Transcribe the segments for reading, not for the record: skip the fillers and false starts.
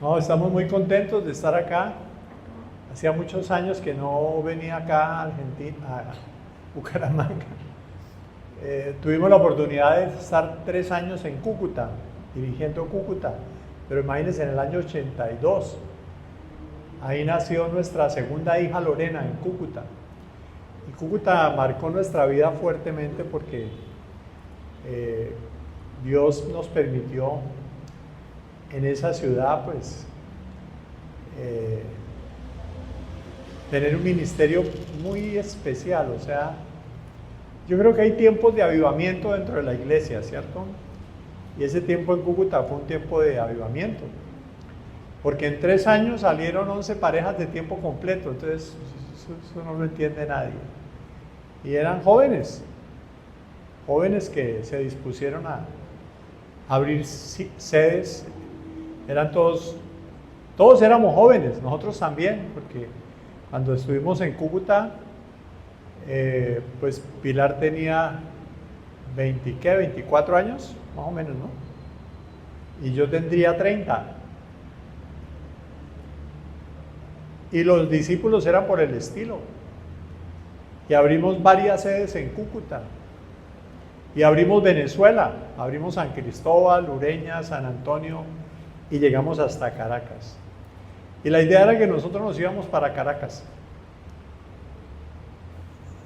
No, estamos muy contentos de estar acá. Hacía muchos años que no venía acá a Argentina, a Bucaramanga. Tuvimos la oportunidad de estar 3 años en Cúcuta, dirigiendo Cúcuta, pero imagínense, en el año 82, ahí nació nuestra segunda hija Lorena en Cúcuta. Y Cúcuta marcó nuestra vida fuertemente porque eh, Dios nos permitió en esa ciudad, pues, eh, tener un ministerio muy especial. O sea, yo creo que hay tiempos de avivamiento dentro de la iglesia, ¿cierto? Y ese tiempo en Cúcuta fue un tiempo de avivamiento, porque en 3 años salieron 11 parejas de tiempo completo. Entonces eso no lo entiende nadie. Y eran jóvenes, jóvenes que se dispusieron a abrir sedes. Eran todos éramos jóvenes, nosotros también, porque cuando estuvimos en Cúcuta, pues Pilar tenía 24 años, más o menos, ¿no? Y yo tendría 30. Y los discípulos eran por el estilo. Y abrimos varias sedes en Cúcuta. Y abrimos Venezuela, abrimos San Cristóbal, Ureña, San Antonio, y llegamos hasta Caracas. Y la idea era que nosotros nos íbamos para Caracas.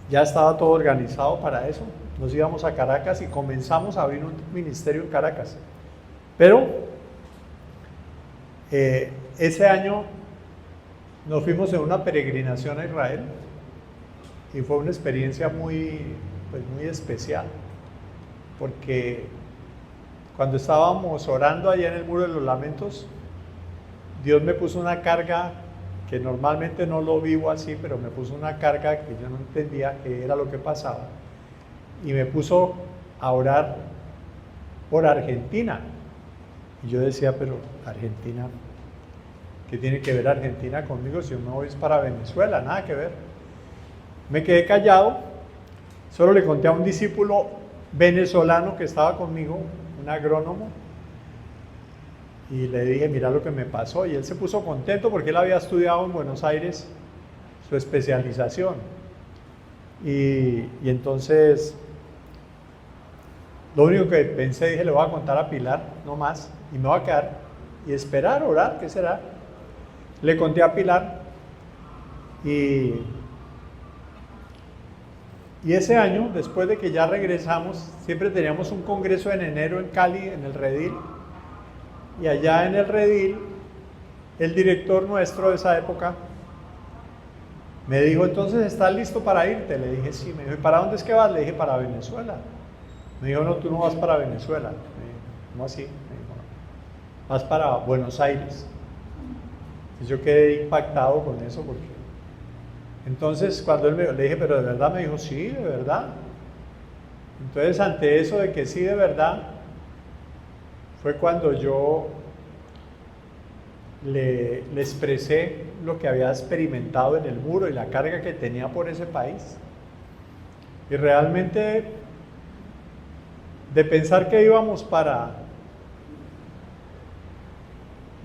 Ya estaba todo organizado para eso. Nos íbamos a Caracas y comenzamos a abrir un ministerio en Caracas. Pero ese año nos fuimos en una peregrinación a Israel y fue una experiencia muy especial, porque cuando estábamos orando allá en el Muro de los Lamentos, Dios me puso una carga que normalmente no lo vivo así, pero me puso una carga que yo no entendía qué era lo que pasaba, y me puso a orar por Argentina. Y yo decía, pero Argentina, ¿qué tiene que ver Argentina conmigo si yo me voy para Venezuela? Nada que ver. Me quedé callado, solo le conté a un discípulo venezolano que estaba conmigo, un agrónomo, y le dije, mira lo que me pasó. Y él se puso contento porque él había estudiado en Buenos Aires su especialización. Y entonces, lo único que pensé, dije, le voy a contar a Pilar, no más, y me voy a quedar y esperar, orar, ¿qué será? Le conté a Pilar, y ese año, después de que ya regresamos, siempre teníamos un congreso en enero en Cali, en el Redil, y allá en el Redil, el director nuestro de esa época me dijo, entonces, ¿estás listo para irte? Le dije, sí. Me dijo, ¿y para dónde es que vas? Le dije, para Venezuela. Me dijo, no, tú no vas para Venezuela. Me dijo, ¿cómo así? Me dijo, no, vas para Buenos Aires. Y yo quedé impactado con eso, porque entonces cuando él le dije, pero de verdad, me dijo, sí, de verdad. Entonces, ante eso de que sí, de verdad, fue cuando yo le expresé lo que había experimentado en el muro y la carga que tenía por ese país. Y realmente, de pensar que íbamos para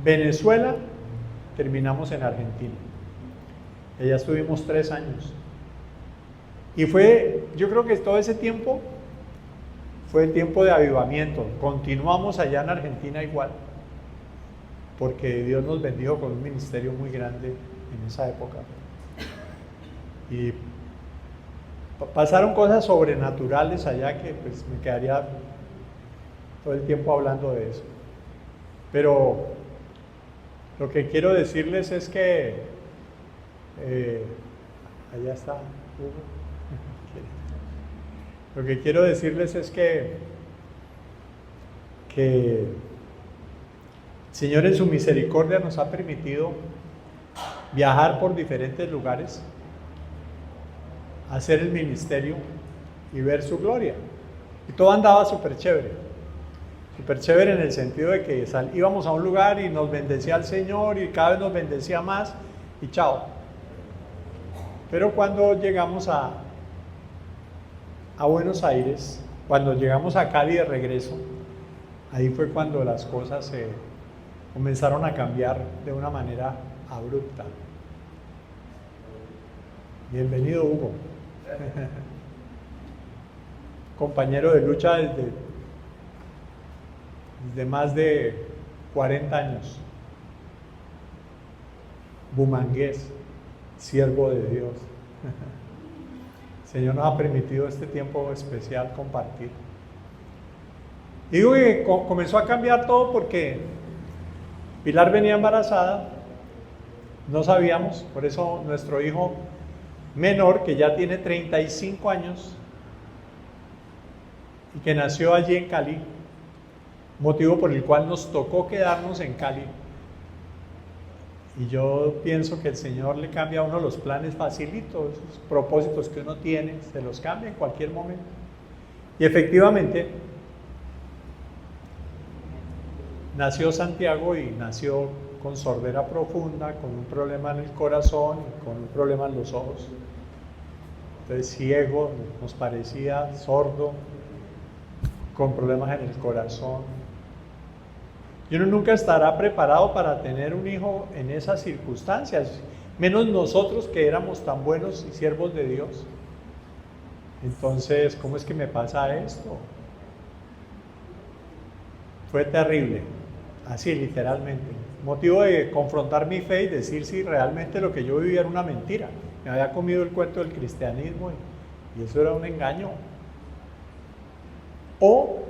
Venezuela, terminamos en Argentina. Allá estuvimos 3 años. Y yo creo que todo ese tiempo fue el tiempo de avivamiento. Continuamos allá en Argentina igual, porque Dios nos bendijo con un ministerio muy grande en esa época. Y pasaron cosas sobrenaturales allá que pues me quedaría todo el tiempo hablando de eso. Pero lo que quiero decirles es que allá está Hugo. Lo que quiero decirles es que el Señor en su misericordia nos ha permitido viajar por diferentes lugares, hacer el ministerio y ver su gloria. Y todo andaba súper chévere en el sentido de que íbamos a un lugar y nos bendecía el Señor y cada vez nos bendecía más y chao. Pero cuando llegamos a Buenos Aires, cuando llegamos a Cali de regreso, ahí fue cuando las cosas comenzaron a cambiar de una manera abrupta. Bienvenido, Hugo. Compañero de lucha desde más de 40 años. Bumangués, siervo de Dios. El Señor nos ha permitido este tiempo especial compartir. Y digo que comenzó a cambiar todo porque Pilar venía embarazada, no sabíamos, por eso nuestro hijo menor, que ya tiene 35 años y que nació allí en Cali, motivo por el cual nos tocó quedarnos en Cali. Y yo pienso que el Señor le cambia a uno los planes facilitos, esos propósitos que uno tiene, se los cambia en cualquier momento. Y efectivamente, nació Santiago y nació con sordera profunda, con un problema en el corazón y con un problema en los ojos. Entonces ciego, nos parecía sordo, con problemas en el corazón. Y uno nunca estará preparado para tener un hijo en esas circunstancias, menos nosotros que éramos tan buenos y siervos de Dios. Entonces, ¿cómo es que me pasa esto? Fue terrible, así literalmente. Motivo de confrontar mi fe y decir si realmente lo que yo vivía era una mentira. Me había comido el cuento del cristianismo y eso era un engaño. O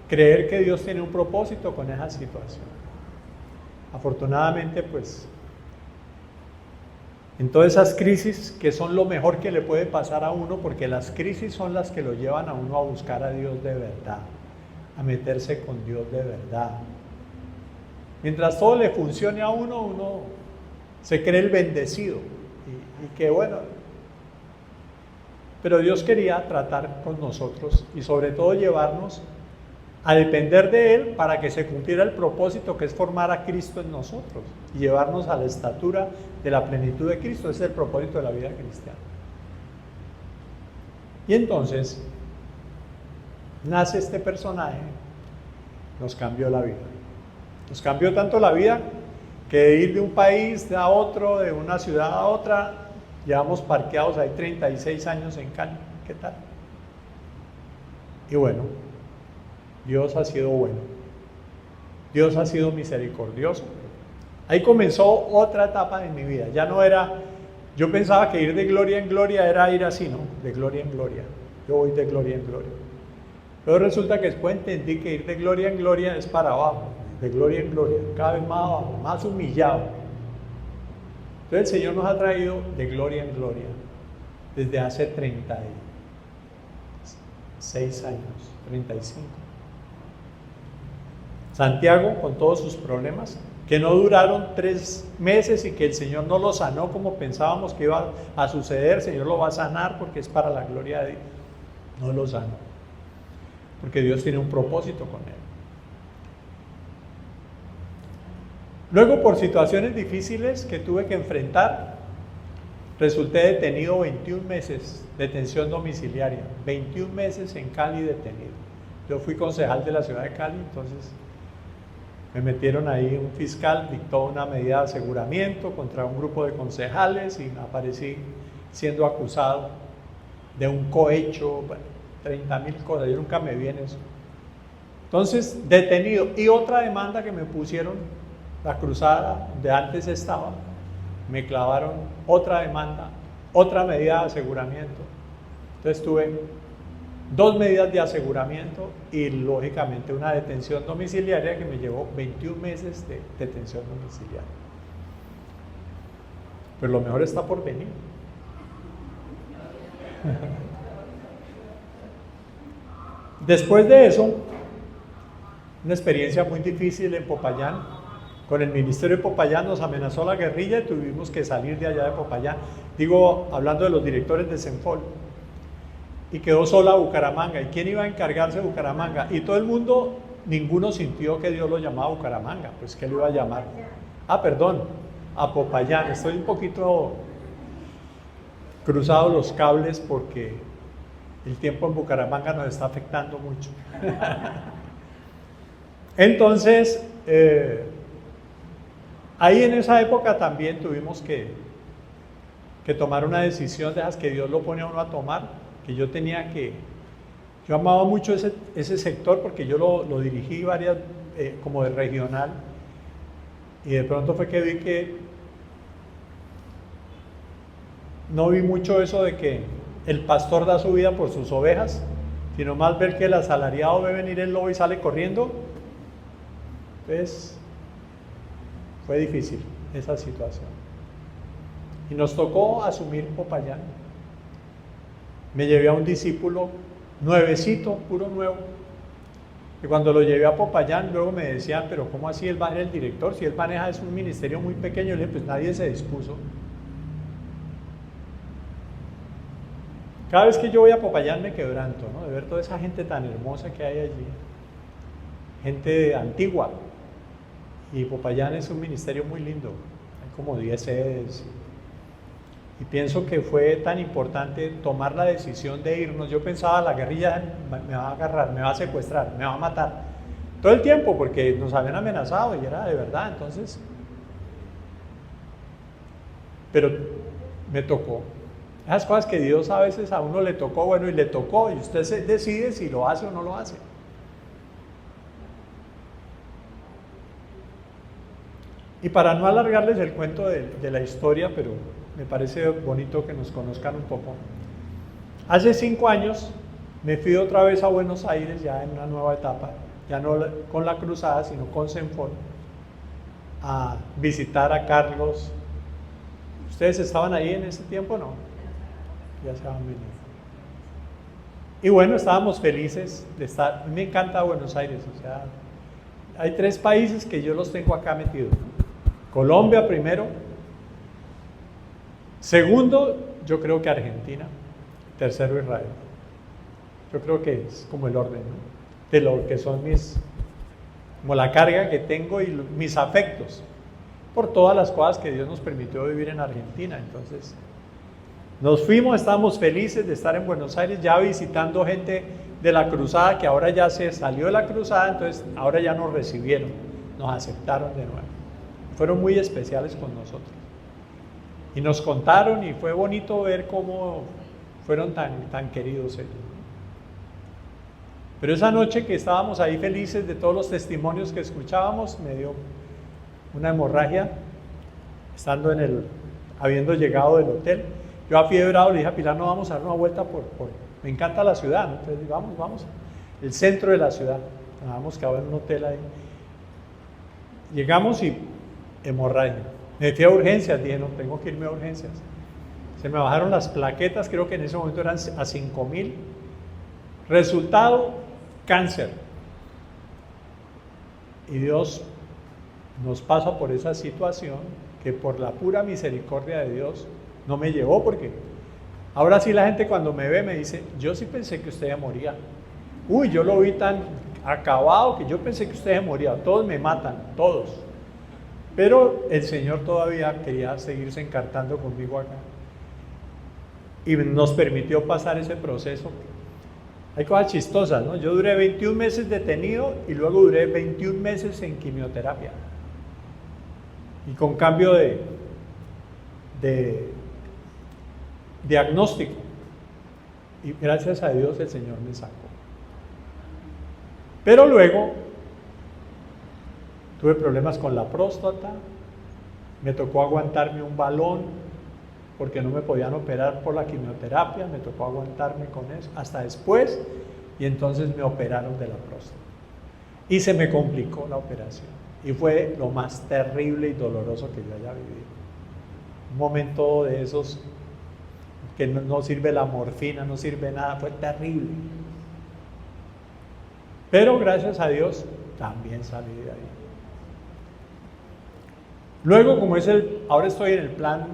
creer que Dios tiene un propósito con esa situación. Afortunadamente, pues, en todas esas crisis que son lo mejor que le puede pasar a uno, porque las crisis son las que lo llevan a uno a buscar a Dios de verdad, a meterse con Dios de verdad. Mientras todo le funcione a uno, uno se cree el bendecido y que bueno. Pero Dios quería tratar con nosotros y sobre todo llevarnos a depender de Él para que se cumpliera el propósito que es formar a Cristo en nosotros y llevarnos a la estatura de la plenitud de Cristo. Ese es el propósito de la vida cristiana. Y entonces nace este personaje, nos cambió la vida. Nos cambió tanto la vida que de ir de un país a otro, de una ciudad a otra, llevamos parqueados ahí 36 años en Cali. ¿Qué tal? Y bueno, Dios ha sido bueno. Dios ha sido misericordioso. Ahí comenzó otra etapa de mi vida. Ya no era, yo pensaba que ir de gloria en gloria era ir así, ¿no? De gloria en gloria. Yo voy de gloria en gloria. Pero resulta que después entendí que ir de gloria en gloria es para abajo, de gloria en gloria, cada vez más abajo, más humillado. Entonces el Señor nos ha traído de gloria en gloria desde hace 36 años, 35. Santiago, con todos sus problemas, que no duraron 3 meses y que el Señor no lo sanó como pensábamos que iba a suceder. El Señor lo va a sanar porque es para la gloria de Dios. No lo sanó, porque Dios tiene un propósito con él. Luego, por situaciones difíciles que tuve que enfrentar, resulté detenido 21 meses, detención domiciliaria, 21 meses en Cali detenido. Yo fui concejal de la ciudad de Cali, entonces me metieron ahí, un fiscal dictó una medida de aseguramiento contra un grupo de concejales y aparecí siendo acusado de un cohecho, bueno, 30,000 cosas, yo nunca me vi en eso. Entonces, detenido. Y otra demanda que me pusieron, la cruzada donde antes estaba, me clavaron otra demanda, otra medida de aseguramiento. Entonces tuve 2 medidas de aseguramiento y lógicamente una detención domiciliaria que me llevó 21 meses de detención domiciliaria. Pero lo mejor está por venir. Después de eso, una experiencia muy difícil en Popayán. Con el ministerio de Popayán nos amenazó la guerrilla y tuvimos que salir de allá de Popayán. Digo, hablando de los directores de Senfol. Y quedó sola Bucaramanga. ¿Y quién iba a encargarse de Bucaramanga? Y todo el mundo, ninguno sintió que Dios lo llamaba a Bucaramanga. Pues, ¿qué lo iba a llamar? A Popayán. Estoy un poquito cruzado los cables porque el tiempo en Bucaramanga nos está afectando mucho. Entonces, Ahí en esa época también tuvimos que tomar una decisión de esas que Dios lo pone a uno a tomar, que yo amaba mucho ese sector porque yo lo dirigí varias, como de regional, y de pronto fue que vi que no vi mucho eso de que el pastor da su vida por sus ovejas, sino más ver que el asalariado ve venir el lobo y sale corriendo. Entonces fue difícil esa situación y nos tocó asumir Popayán. Me llevé a un discípulo nuevecito, puro nuevo, y cuando lo llevé a Popayán luego me decían, pero ¿cómo así él va a ser el director? Si él maneja, es un ministerio muy pequeño. Le dije, pues nadie se dispuso. Cada vez que yo voy a Popayán me quebranto, ¿no? De ver toda esa gente tan hermosa que hay allí, gente antigua. Y Popayán es un ministerio muy lindo, hay como 10 sedes. Y pienso que fue tan importante tomar la decisión de irnos. Yo pensaba, la guerrilla me va a agarrar, me va a secuestrar, me va a matar. Todo el tiempo, porque nos habían amenazado y era de verdad, entonces. Pero me tocó. Esas cosas que Dios a veces a uno le tocó, bueno, y le tocó, y usted decide si lo hace o no lo hace. Y para no alargarles el cuento de la historia, pero me parece bonito que nos conozcan un poco. Hace 5 años me fui otra vez a Buenos Aires, ya en una nueva etapa, ya no con la cruzada, sino con Senfor, a visitar a Carlos. ¿Ustedes estaban ahí en ese tiempo o no? Ya se van a venir. Y bueno, estábamos felices de estar. Me encanta Buenos Aires, o sea, hay 3 países que yo los tengo acá metidos. Colombia primero, segundo, yo creo que Argentina, tercero Israel. Yo creo que es como el orden, ¿no? De lo que son como la carga que tengo y mis afectos, por todas las cosas que Dios nos permitió vivir en Argentina. Entonces, nos fuimos, estábamos felices de estar en Buenos Aires, ya visitando gente de la cruzada, que ahora ya se salió de la cruzada, entonces ahora ya nos recibieron, nos aceptaron de nuevo. Fueron muy especiales con nosotros. Y nos contaron y fue bonito ver cómo fueron tan queridos ellos. Pero esa noche que estábamos ahí felices de todos los testimonios que escuchábamos, me dio una hemorragia, habiendo llegado del hotel. Yo afiebrado le dije a Pilar, no, vamos a dar una vuelta me encanta la ciudad, ¿no? Entonces vamos, el centro de la ciudad. Nos habíamos quedado en un hotel ahí. Llegamos y hemorragia. Me fui a urgencias, dije, no, tengo que irme a urgencias. Se me bajaron las plaquetas, creo que en ese momento eran a 5,000. Resultado, cáncer. Y Dios nos pasa por esa situación que por la pura misericordia de Dios no me llevó, porque ahora sí la gente cuando me ve me dice, yo sí pensé que usted ya moría. Uy, yo lo vi tan acabado que yo pensé que usted ya moría. Todos me matan, todos. Pero el Señor todavía quería seguirse encartando conmigo acá. Y nos permitió pasar ese proceso. Hay cosas chistosas, ¿no? Yo duré 21 meses detenido y luego duré 21 meses en quimioterapia. Y con cambio de diagnóstico. Y gracias a Dios el Señor me sacó. Pero luego tuve problemas con la próstata, me tocó aguantarme un balón porque no me podían operar por la quimioterapia, me tocó aguantarme con eso hasta después, y entonces me operaron de la próstata. Y se me complicó la operación y fue lo más terrible y doloroso que yo haya vivido. Un momento de esos que no sirve la morfina, no sirve nada, fue terrible. Pero gracias a Dios también salí de ahí. Luego, como ahora estoy en el plan,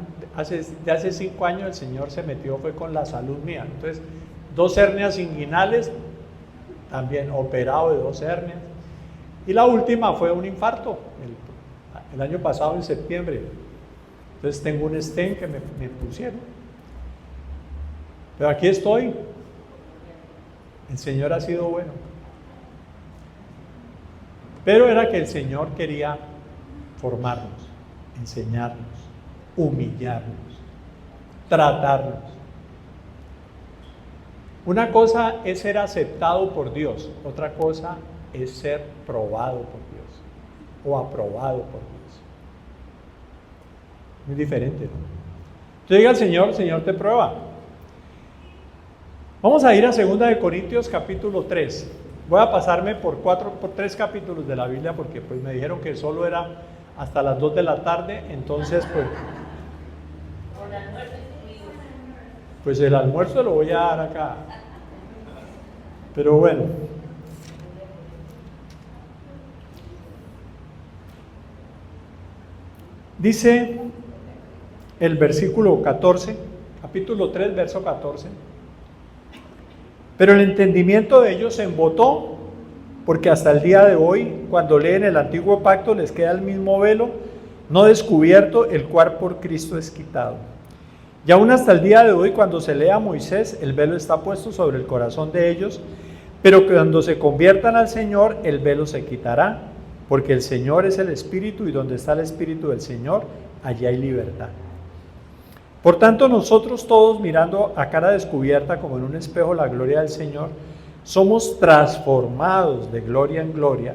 de hace 5 años el Señor se metió, fue con la salud mía. Entonces, 2 hernias inguinales, también operado de 2 hernias. Y la última fue un infarto, el año pasado en septiembre. Entonces tengo un stent que me pusieron. Pero aquí estoy. El Señor ha sido bueno. Pero era que el Señor quería formarnos. enseñarnos, humillarnos, tratarnos. Una cosa es ser aceptado por Dios, otra cosa es ser probado por Dios o aprobado por Dios. Muy diferente, ¿no? Entonces diga al Señor, el Señor te prueba. Vamos a ir a 2 de Corintios capítulo 3. Voy a pasarme por 3 capítulos de la Biblia porque pues me dijeron que solo era hasta las 2 de la tarde, entonces pues el almuerzo lo voy a dar acá. Pero bueno. Dice el versículo 14, capítulo 3, verso 14. Pero el entendimiento de ellos se embotó, porque hasta el día de hoy, cuando leen el antiguo pacto, les queda el mismo velo, no descubierto, el cual por Cristo es quitado. Y aún hasta el día de hoy, cuando se lee a Moisés, el velo está puesto sobre el corazón de ellos, pero cuando se conviertan al Señor, el velo se quitará, porque el Señor es el Espíritu, y donde está el Espíritu del Señor, allí hay libertad. Por tanto, nosotros todos, mirando a cara descubierta como en un espejo la gloria del Señor, somos transformados de gloria en gloria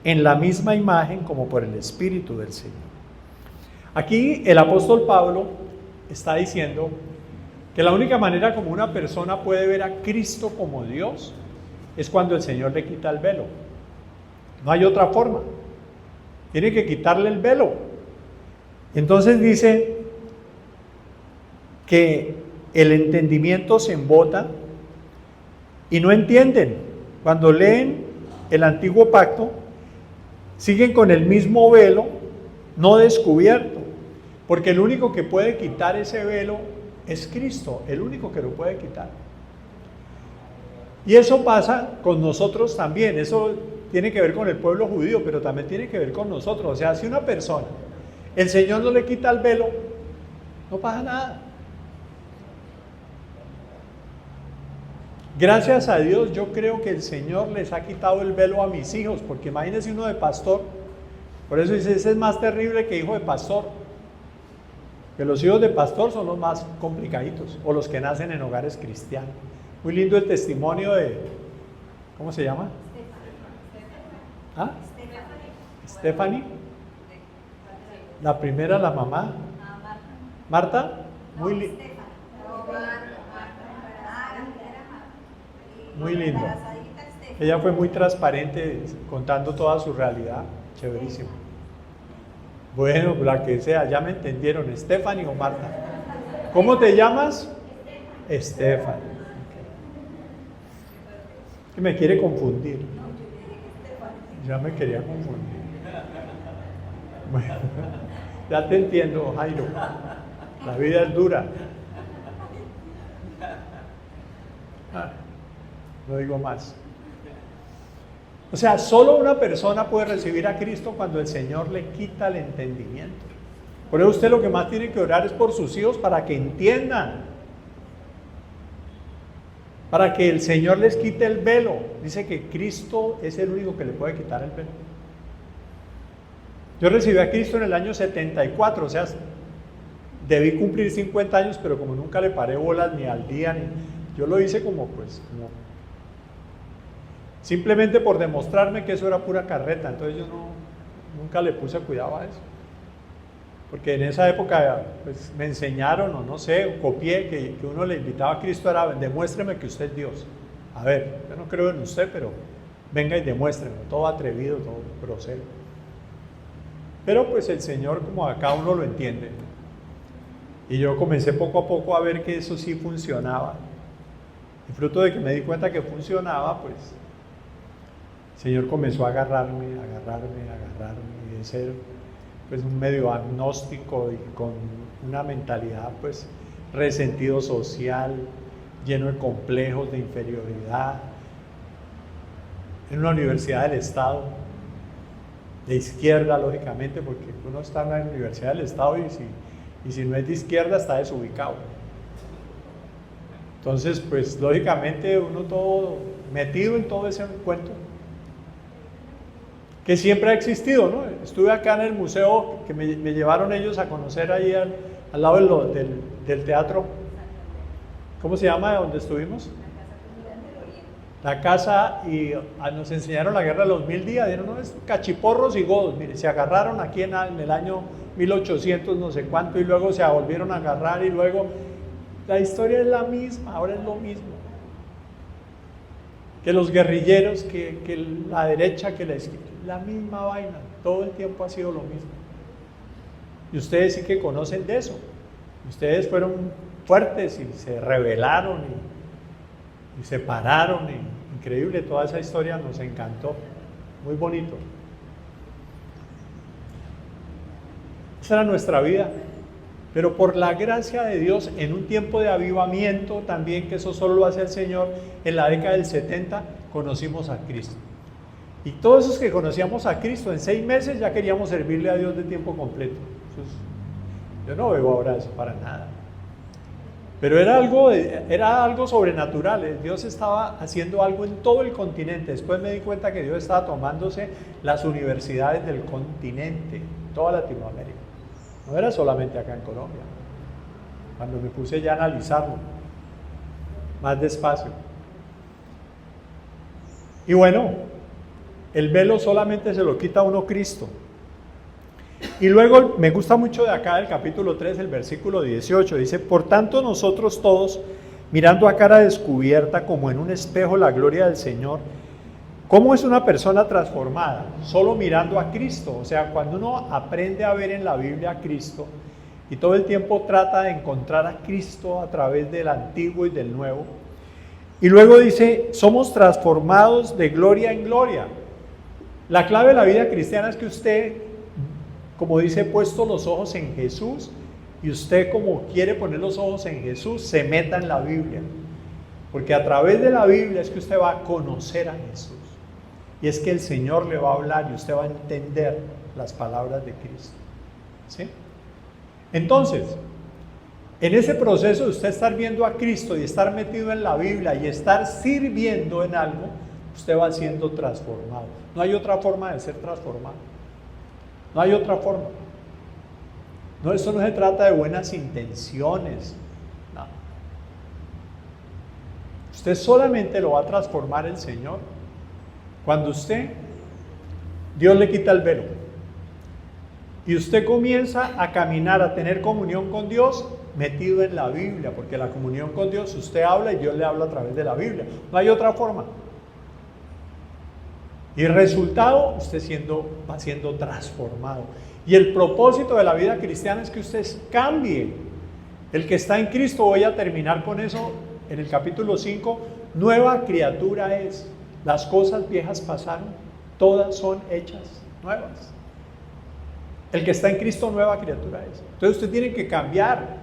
en la misma imagen como por el Espíritu del Señor. Aquí el apóstol Pablo está diciendo que la única manera como una persona puede ver a Cristo como Dios es cuando el Señor le quita el velo. No hay otra forma. Tiene que quitarle el velo. Entonces dice que el entendimiento se embota y no entienden. Cuando leen el antiguo pacto, siguen con el mismo velo no descubierto, porque el único que puede quitar ese velo es Cristo, el único que lo puede quitar. Y eso pasa con nosotros también. Eso tiene que ver con el pueblo judío, pero también tiene que ver con nosotros. O sea, si una persona, el Señor no le quita el velo, no pasa nada. Gracias a Dios, yo creo que el Señor les ha quitado el velo a mis hijos, porque imagínense uno de pastor. Por eso dice, ese es más terrible que hijo de pastor. Que los hijos de pastor son los más complicaditos, o los que nacen en hogares cristianos. Muy lindo el testimonio de, ¿cómo se llama? ¿Ah? Stephanie. La primera, la mamá. Marta. Muy lindo. Ella fue muy transparente contando toda su realidad. Chéverísimo. Bueno, la que sea, ya me entendieron. ¿Stephanie o Marta? ¿Cómo te llamas? Stephanie. Que me quiere confundir. Ya me quería confundir. Bueno, ya te entiendo, Jairo. La vida es dura. No digo más. O sea, solo una persona puede recibir a Cristo cuando el Señor le quita el entendimiento. Por eso usted lo que más tiene que orar es por sus hijos para que entiendan. Para que el Señor les quite el velo. Dice que Cristo es el único que le puede quitar el velo. Yo recibí a Cristo en el año 74, o sea, debí cumplir 50 años, pero como nunca le paré bolas ni al día, yo lo hice como simplemente por demostrarme que eso era pura carreta. Entonces yo nunca le puse cuidado a eso. Porque en esa época pues, me enseñaron, o no sé, copié que uno le invitaba a Cristo, era demuéstreme que usted es Dios. A ver, yo no creo en usted, pero venga y demuéstreme, todo atrevido, todo grosero. Pero pues el Señor, como acá uno lo entiende. Y yo comencé poco a poco a ver que eso sí funcionaba. Y fruto de que me di cuenta que funcionaba, pues el Señor comenzó a agarrarme, y de ser pues un medio agnóstico y con una mentalidad pues resentido social, lleno de complejos de inferioridad, en una universidad del Estado, de izquierda lógicamente, porque uno está en la universidad del Estado y si no es de izquierda está desubicado. Entonces pues lógicamente uno todo metido en todo ese cuento. que siempre ha existido, ¿no? Estuve acá en el museo que me llevaron ellos a conocer ahí al lado del teatro. ¿Cómo se llama donde estuvimos? La casa, y nos enseñaron la guerra de los 1000 días, dieron unos cachiporros y godos, mire, se agarraron aquí en el año 1800 no sé cuánto, y luego se volvieron a agarrar, y luego la historia es la misma, ahora es lo mismo. Que los guerrilleros, que la derecha, que la izquierda, la misma vaina, todo el tiempo ha sido lo mismo. Y ustedes sí que conocen de eso, ustedes fueron fuertes y se rebelaron y se pararon, increíble, toda esa historia nos encantó, muy bonito. Esa era nuestra vida, pero por la gracia de Dios, en un tiempo de avivamiento también, que eso solo lo hace el Señor, en la década del 70 conocimos a Cristo. Y todos esos que conocíamos a Cristo, en 6 meses ya queríamos servirle a Dios de tiempo completo. Yo no veo ahora eso para nada. Pero era algo sobrenatural. Dios estaba haciendo algo en todo el continente. Después me di cuenta que Dios estaba tomándose las universidades del continente, toda Latinoamérica. No era solamente acá en Colombia. Cuando me puse ya a analizarlo más despacio. Y bueno, el velo solamente se lo quita a uno Cristo. Y luego me gusta mucho de acá del capítulo 3, el versículo 18, dice: por tanto nosotros todos, mirando a cara descubierta como en un espejo la gloria del Señor, ¿cómo es una persona transformada? Solo mirando a Cristo. O sea, cuando uno aprende a ver en la Biblia a Cristo y todo el tiempo trata de encontrar a Cristo a través del Antiguo y del Nuevo, y luego dice, somos transformados de gloria en gloria. La clave de la vida cristiana es que usted, como dice, puesto los ojos en Jesús, y usted, como quiere poner los ojos en Jesús, se meta en la Biblia, porque a través de la Biblia es que usted va a conocer a Jesús, y es que el Señor le va a hablar y usted va a entender las palabras de Cristo, ¿sí? Entonces, en ese proceso de usted estar viendo a Cristo y estar metido en la Biblia y estar sirviendo en algo, usted va siendo transformado. No hay otra forma de ser transformado. No hay otra forma. No, eso no se trata de buenas intenciones. No. Usted solamente lo va a transformar el Señor cuando Dios le quita el velo. Y usted comienza a caminar, a tener comunión con Dios metido en la Biblia, porque la comunión con Dios, usted habla y Dios le habla a través de la Biblia. No hay otra forma. Y el resultado, usted va siendo transformado. Y el propósito de la vida cristiana es que usted cambie. El que está en Cristo, voy a terminar con eso en el capítulo 5, nueva criatura es. Las cosas viejas pasaron, todas son hechas nuevas. El que está en Cristo, nueva criatura es. Entonces usted tiene que cambiar.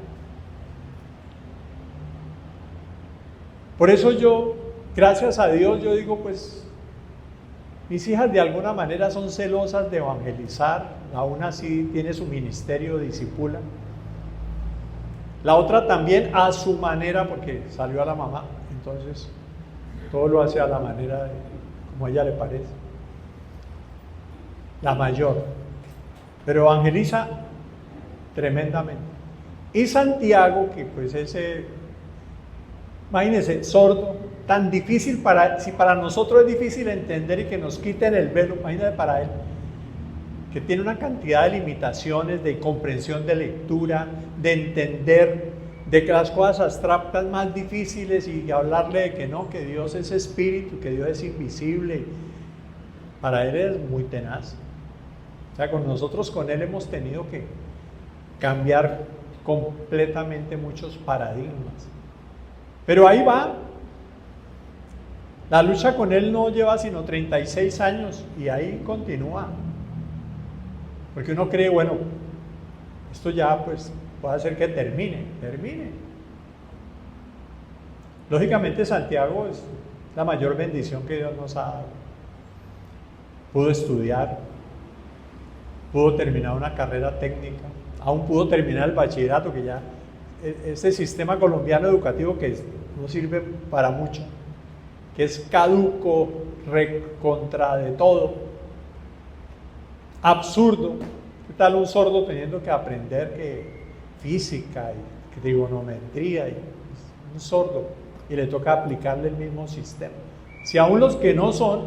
Por eso yo, gracias a Dios, yo digo, pues, mis hijas de alguna manera son celosas de evangelizar, aún así tiene su ministerio, discipula. La otra también a su manera, porque salió a la mamá, entonces todo lo hace a la manera como a ella le parece. La mayor, pero evangeliza tremendamente. Y Santiago, que pues imagínense, sordo, tan difícil si para nosotros es difícil entender y que nos quiten el velo, imagínate para él, que tiene una cantidad de limitaciones, de comprensión, de lectura, de entender, de que las cosas abstractas más difíciles, y hablarle de que no, que Dios es espíritu, que Dios es invisible, para él es muy tenaz. O sea, con él hemos tenido que cambiar completamente muchos paradigmas. Pero ahí va. La lucha con él no lleva sino 36 años y ahí continúa. Porque uno cree, bueno, esto ya pues puede hacer que termine. Lógicamente Santiago es la mayor bendición que Dios nos ha dado. Pudo estudiar, pudo terminar una carrera técnica, aún pudo terminar el bachillerato, que ya este sistema colombiano educativo que no sirve para mucho, que es caduco, recontra de todo. absurdo. ¿Qué tal un sordo teniendo que aprender física y trigonometría? Un sordo, y le toca aplicarle el mismo sistema. Si aún los que no son,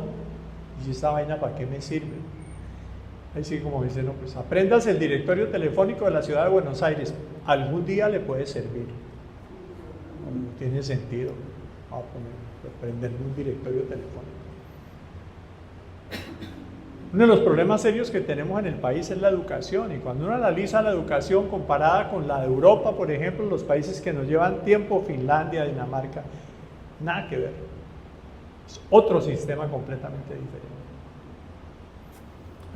¿y esta vaina para qué me sirve? Ahí sí, como dicen, no, pues aprendas el directorio telefónico de la ciudad de Buenos Aires, algún día le puede servir. No tiene sentido aprender un directorio telefónico. Uno de los problemas serios que tenemos en el país es la educación, y cuando uno analiza la educación comparada con la de Europa, por ejemplo, los países que nos llevan tiempo, Finlandia, Dinamarca, nada que ver. Es otro sistema completamente diferente.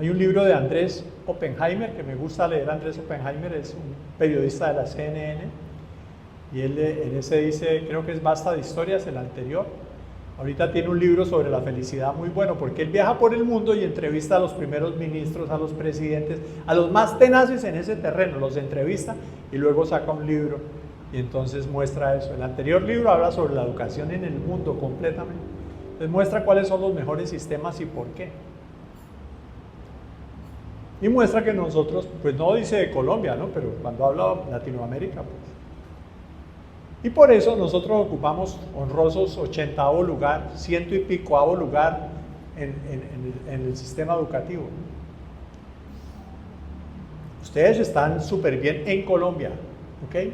Hay un libro de Andrés Oppenheimer que me gusta leer. Andrés Oppenheimer es un periodista de la CNN, y él en ese dice, creo que es Basta de Historias, el anterior. Ahorita tiene un libro sobre la felicidad muy bueno, porque él viaja por el mundo y entrevista a los primeros ministros, a los presidentes, a los más tenaces en ese terreno, los entrevista y luego saca un libro y entonces muestra eso. El anterior libro habla sobre la educación en el mundo completamente. Entonces muestra cuáles son los mejores sistemas y por qué. Y muestra que nosotros, pues no dice de Colombia, ¿no? Pero cuando habla de Latinoamérica, pues. Y por eso nosotros ocupamos honrosos 80º lugar, 100 y pico lugar en el sistema educativo. Ustedes están súper bien en Colombia, ¿ok?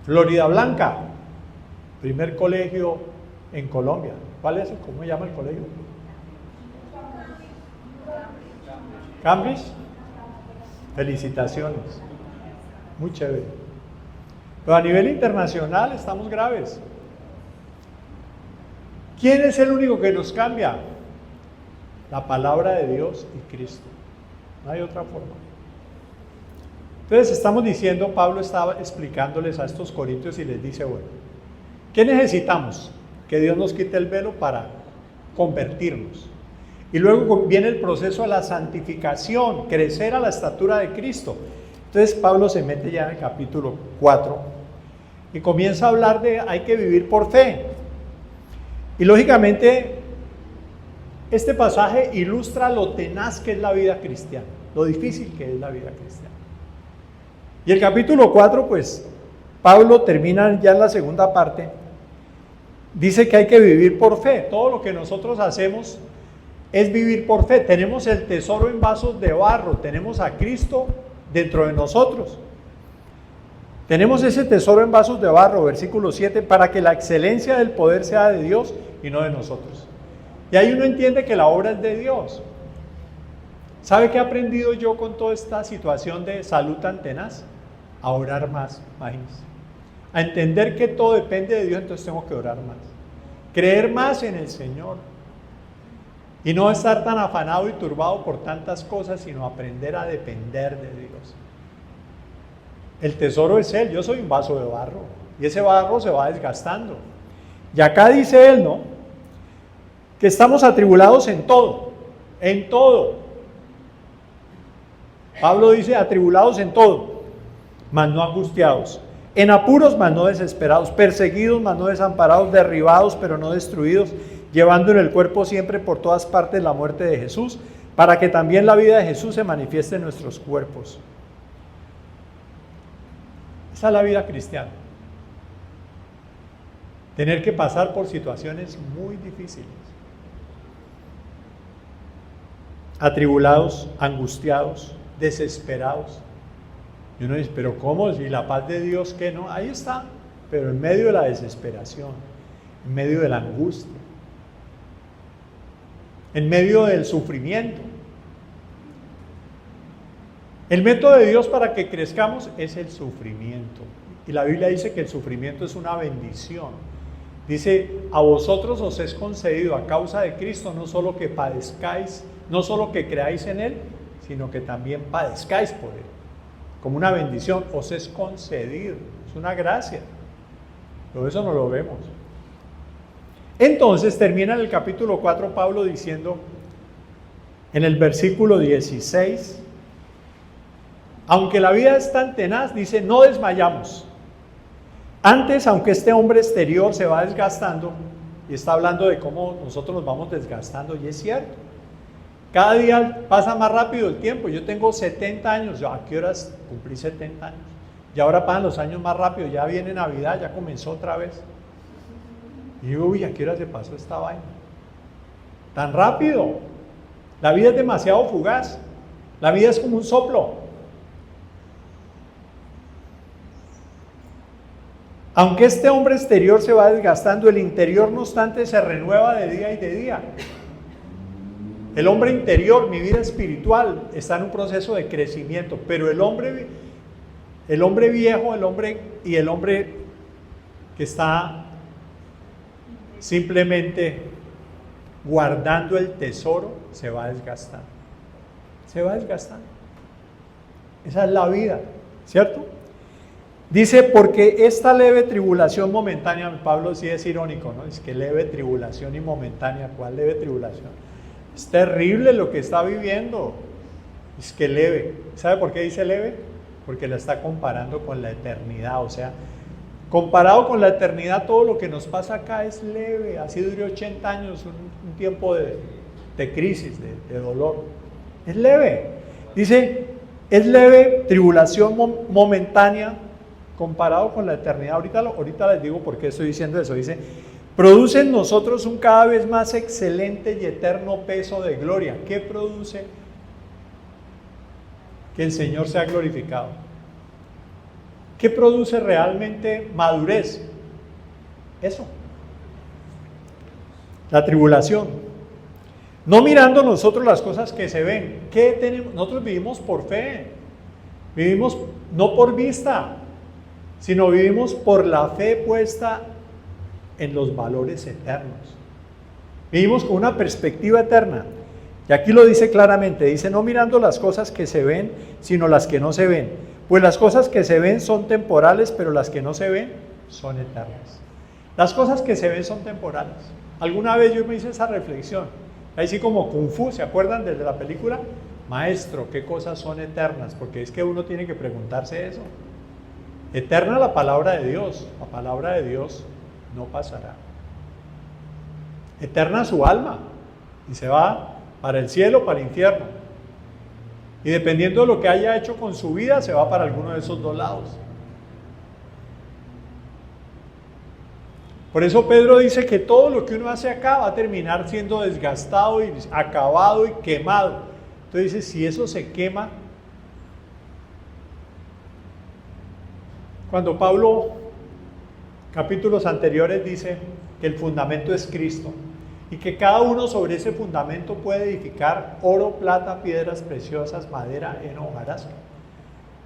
Florida Blanca, primer colegio en Colombia. ¿Cuál es? ¿Cómo se llama el colegio? Cambridge. Felicitaciones. Muy chévere. Pero a nivel internacional estamos graves. ¿Quién es el único que nos cambia? La palabra de Dios y Cristo. No hay otra forma. Entonces estamos diciendo, Pablo estaba explicándoles a estos corintios y les dice, bueno, ¿qué necesitamos? Que Dios nos quite el velo para convertirnos. Y luego viene el proceso de la santificación, crecer a la estatura de Cristo. Entonces Pablo se mete ya en el capítulo 4 y comienza a hablar de hay que vivir por fe. Y lógicamente este pasaje ilustra lo tenaz que es la vida cristiana, lo difícil que es la vida cristiana. Y el capítulo 4, pues Pablo termina ya en la segunda parte, dice que hay que vivir por fe. Todo lo que nosotros hacemos es vivir por fe. Tenemos el tesoro en vasos de barro, tenemos a Cristo dentro de nosotros. Tenemos ese tesoro en vasos de barro, versículo 7, para que la excelencia del poder sea de Dios y no de nosotros. Y ahí uno entiende que la obra es de Dios. ¿Sabe qué he aprendido yo con toda esta situación de salud tan tenaz? A orar más, imagínense. A entender que todo depende de Dios, entonces tengo que orar más. Creer más en el Señor. Y no estar tan afanado y turbado por tantas cosas, sino aprender a depender de Dios. El tesoro es Él, yo soy un vaso de barro, y ese barro se va desgastando. Y acá dice Él, ¿no? Que estamos atribulados en todo, en todo. Pablo dice atribulados en todo, mas no angustiados, en apuros, mas no desesperados, perseguidos, mas no desamparados, derribados, pero no destruidos, llevando en el cuerpo siempre por todas partes la muerte de Jesús, para que también la vida de Jesús se manifieste en nuestros cuerpos. Esa es la vida cristiana. Tener que pasar por situaciones muy difíciles. Atribulados, angustiados, desesperados. Y uno dice, pero ¿cómo? Si la paz de Dios, ¿qué no? Ahí está, pero en medio de la desesperación, en medio de la angustia, en medio del sufrimiento. El método de Dios para que crezcamos es el sufrimiento. Y la Biblia dice que el sufrimiento es una bendición. Dice, a vosotros os es concedido a causa de Cristo, no solo que padezcáis, no solo que creáis en Él, sino que también padezcáis por Él. Como una bendición, os es concedido. Es una gracia. Pero eso no lo vemos. Entonces termina en el capítulo 4 Pablo diciendo, en el versículo 16, aunque la vida es tan tenaz, dice, no desmayamos. Antes, aunque este hombre exterior se va desgastando, y está hablando de cómo nosotros nos vamos desgastando, y es cierto, Cada día pasa más rápido el tiempo. Yo tengo 70 años. ¿A qué horas cumplí 70 años? Y ahora pasan los años más rápido. Ya viene Navidad, ya comenzó otra vez. Y digo, uy, ¿a qué hora se pasó esta vaina? Tan rápido. La vida es demasiado fugaz. La vida es como un soplo. Aunque este hombre exterior se va desgastando, el interior no obstante se renueva de día y de día. El hombre interior, mi vida espiritual, está en un proceso de crecimiento, pero el hombre viejo, el hombre que está simplemente guardando el tesoro, se va desgastando. Se va desgastando. Esa es la vida, ¿cierto? Dice, porque esta leve tribulación momentánea, Pablo sí es irónico, ¿no? Es que leve tribulación y momentánea, ¿cuál leve tribulación? Es terrible lo que está viviendo. Es que leve. ¿Sabe por qué dice leve? Porque la está comparando con la eternidad. O sea, comparado con la eternidad, todo lo que nos pasa acá es leve. Así dure 80 años, un tiempo de crisis, de dolor. Es leve. Dice, es leve tribulación momentánea comparado con la eternidad. Ahorita les digo por qué estoy diciendo eso. Dice, produce en nosotros un cada vez más excelente y eterno peso de gloria. ¿Qué produce? Que el Señor sea glorificado. ¿Qué produce realmente madurez? Eso. La tribulación. No mirando nosotros las cosas que se ven. ¿Qué tenemos? Nosotros vivimos por fe. Vivimos no por vista, sino vivimos por la fe puesta en los valores eternos. Vivimos con una perspectiva eterna. Y aquí lo dice claramente, dice, no mirando las cosas que se ven, sino las que no se ven. Pues las cosas que se ven son temporales, pero las que no se ven son eternas. Las cosas que se ven son temporales. Alguna vez yo me hice esa reflexión, ahí sí como Kung Fu, ¿se acuerdan desde la película? Maestro, ¿qué cosas son eternas? Porque es que uno tiene que preguntarse eso. Eterna la palabra de Dios, la palabra de Dios no pasará. Eterna su alma, y se va para el cielo, para el infierno. Y dependiendo de lo que haya hecho con su vida, se va para alguno de esos dos lados. Por eso Pedro dice que todo lo que uno hace acá va a terminar siendo desgastado y acabado y quemado. Entonces dice, si eso se quema, cuando Pablo, capítulos anteriores, dice que el fundamento es Cristo y que cada uno sobre ese fundamento puede edificar oro, plata, piedras preciosas, madera, heno, hojarasca.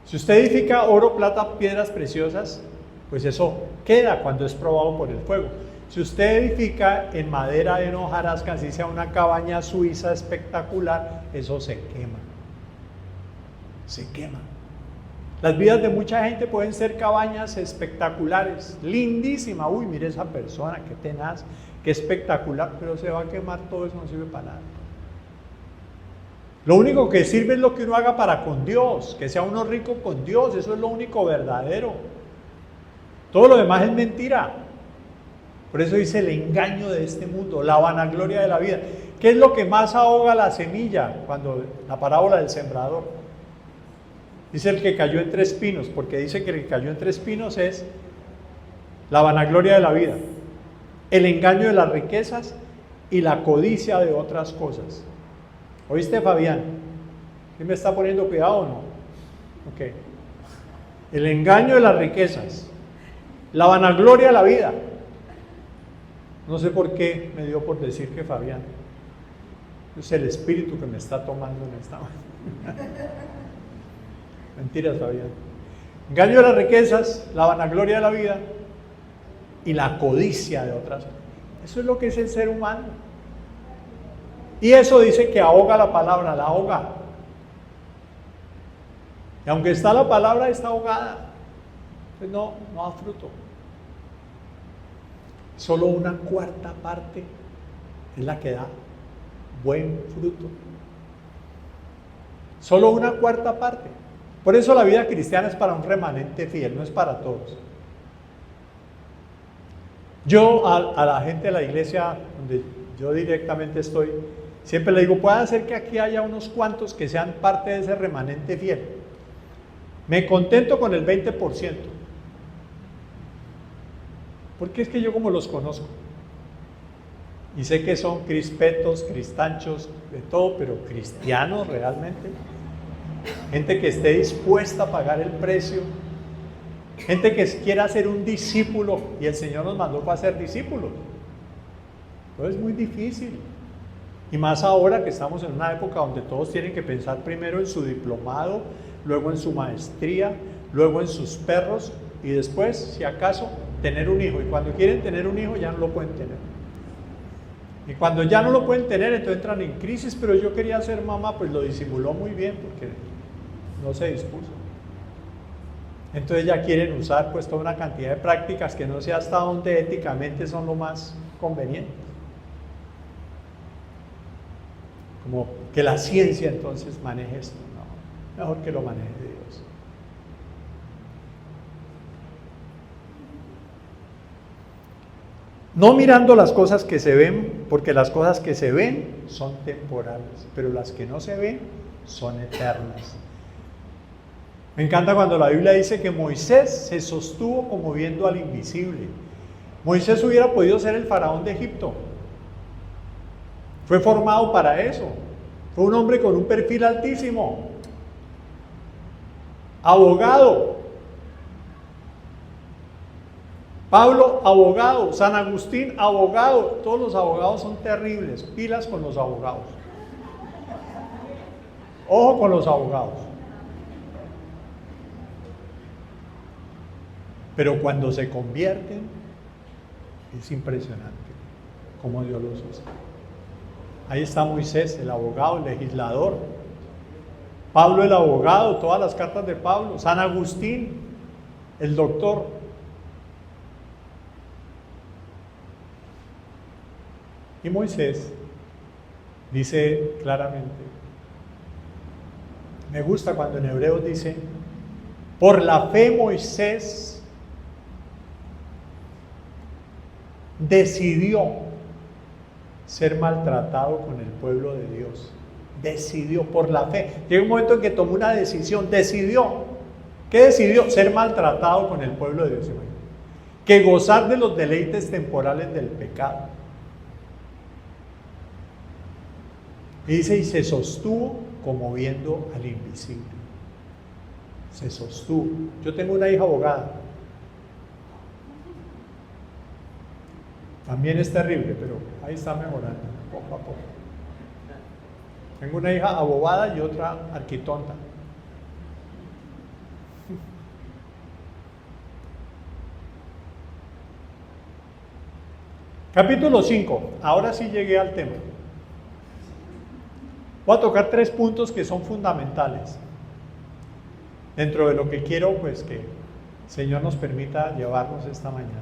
Si usted edifica oro, plata, piedras preciosas, pues eso queda cuando es probado por el fuego. Si usted edifica en madera, heno, hojarasca, así sea una cabaña suiza espectacular, eso se quema. Se quema. Las vidas de mucha gente pueden ser cabañas espectaculares, lindísima. Uy, mire esa persona, qué tenaz, qué espectacular, pero se va a quemar todo eso, no sirve para nada. Lo único que sirve es lo que uno haga para con Dios, que sea uno rico con Dios, eso es lo único verdadero. Todo lo demás es mentira. Por eso dice el engaño de este mundo, la vanagloria de la vida. ¿Qué es lo que más ahoga la semilla? Cuando la parábola del sembrador. Dice el que cayó entre espinos, porque dice que el que cayó entre espinos es la vanagloria de la vida, el engaño de las riquezas y la codicia de otras cosas. ¿Oíste, Fabián? ¿Sí me está poniendo cuidado o no? Ok. El engaño de las riquezas, la vanagloria de la vida. No sé por qué me dio por decir que Fabián. Es el espíritu que me está tomando en esta mañana. Mentiras, Fabián. Engaño de las riquezas, la vanagloria de la vida y la codicia de otras. Eso es lo que es el ser humano. Y eso dice que ahoga la palabra, la ahoga. Y aunque está la palabra, está ahogada. Pues no da fruto. Solo una cuarta parte es la que da buen fruto. Solo una cuarta parte. Por eso la vida cristiana es para un remanente fiel, no es para todos. Yo a la gente de la iglesia donde yo directamente estoy, Siempre le digo, puede ser que aquí haya unos cuantos que sean parte de ese remanente fiel. Me contento con el 20%. Porque es que yo como los conozco. Y sé que son crispetos, cristanchos, de todo, pero cristianos realmente. Gente que esté dispuesta a pagar el precio. Gente que quiera ser un discípulo. Y el Señor nos mandó para ser discípulos. Entonces es muy difícil. Y más ahora que estamos en una época donde todos tienen que pensar primero en su diplomado, luego en su maestría, luego en sus perros y después, si acaso, tener un hijo. Y cuando quieren tener un hijo ya no lo pueden tener. Y cuando ya no lo pueden tener, entonces entran en crisis, pero yo quería ser mamá, pues lo disimuló muy bien porque no se dispuso. Entonces ya quieren usar pues toda una cantidad de prácticas que no sé hasta dónde éticamente son lo más convenientes. Como que la ciencia entonces maneje esto, no, mejor que lo maneje Dios. No mirando las cosas que se ven, porque las cosas que se ven son temporales, pero las que no se ven son eternas. Me encanta cuando la Biblia dice que Moisés se sostuvo como viendo al invisible. Moisés hubiera podido ser el faraón de Egipto. Fue formado para eso. Fue un hombre con un perfil altísimo. Abogado. Pablo, abogado. San Agustín, abogado. Todos los abogados son terribles. Pilas con los abogados. Ojo con los abogados. Pero cuando se convierten, es impresionante cómo Dios los usa. Ahí está Moisés, el abogado, el legislador. Pablo, el abogado, todas las cartas de Pablo. San Agustín, el doctor. Y Moisés dice claramente, me gusta cuando en Hebreos dice, por la fe Moisés decidió ser maltratado con el pueblo de Dios. Decidió por la fe. Llega un momento en que tomó una decisión, decidió. ¿Qué decidió? Ser maltratado con el pueblo de Dios. Que gozar de los deleites temporales del pecado. Y dice, y se sostuvo como viendo al invisible. Se sostuvo. Yo tengo una hija abogada. También es terrible, pero ahí está mejorando, poco a poco. Tengo una hija abogada y otra arquitonta. Capítulo 5. Ahora sí llegué al tema. Voy a tocar 3 puntos que son fundamentales. Dentro de lo que quiero, pues que el Señor nos permita llevarnos esta mañana.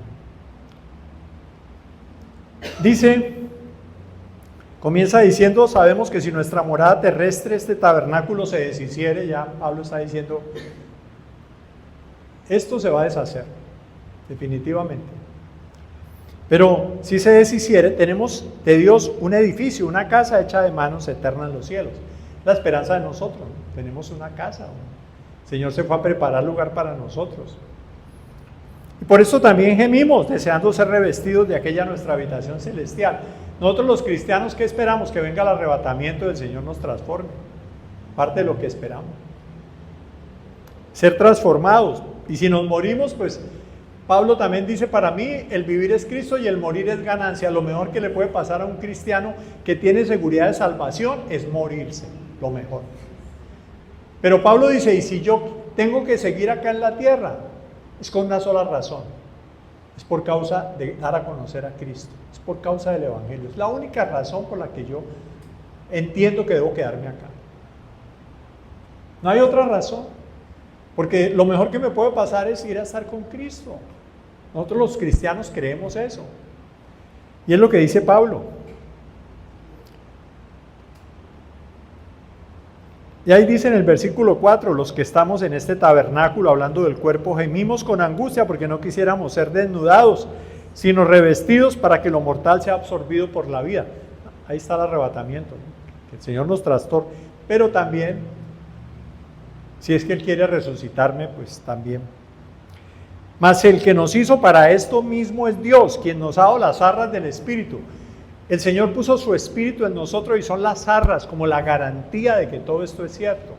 Dice, comienza diciendo, sabemos que si nuestra morada terrestre, este tabernáculo se deshiciere, ya Pablo está diciendo, esto se va a deshacer, definitivamente. Pero si se deshiciere, tenemos de Dios un edificio, una casa hecha de manos eterna en los cielos. La esperanza de nosotros, ¿no? Tenemos una casa, el Señor se fue a preparar lugar para nosotros. Y por eso también gemimos, deseando ser revestidos de aquella nuestra habitación celestial. Nosotros los cristianos, ¿qué esperamos? Que venga el arrebatamiento y el Señor nos transforme. Parte de lo que esperamos. Ser transformados. Y si nos morimos, pues Pablo también dice, para mí el vivir es Cristo y el morir es ganancia. Lo mejor que le puede pasar a un cristiano que tiene seguridad de salvación es morirse, lo mejor. Pero Pablo dice, y si yo tengo que seguir acá en la tierra, es con una sola razón, es por causa de dar a conocer a Cristo, es por causa del Evangelio, es la única razón por la que yo entiendo que debo quedarme acá. No hay otra razón, porque lo mejor que me puede pasar es ir a estar con Cristo. Nosotros los cristianos creemos eso, y es lo que dice Pablo. Y ahí dice en el versículo 4, los que estamos en este tabernáculo, hablando del cuerpo, gemimos con angustia porque no quisiéramos ser desnudados, sino revestidos para que lo mortal sea absorbido por la vida. ahí está el arrebatamiento, ¿no? Que el Señor nos trastorne, pero también, si es que Él quiere resucitarme, pues también. Mas el que nos hizo para esto mismo es Dios, quien nos ha dado las arras del Espíritu. El Señor puso su Espíritu en nosotros y son las arras como la garantía de que todo esto es cierto.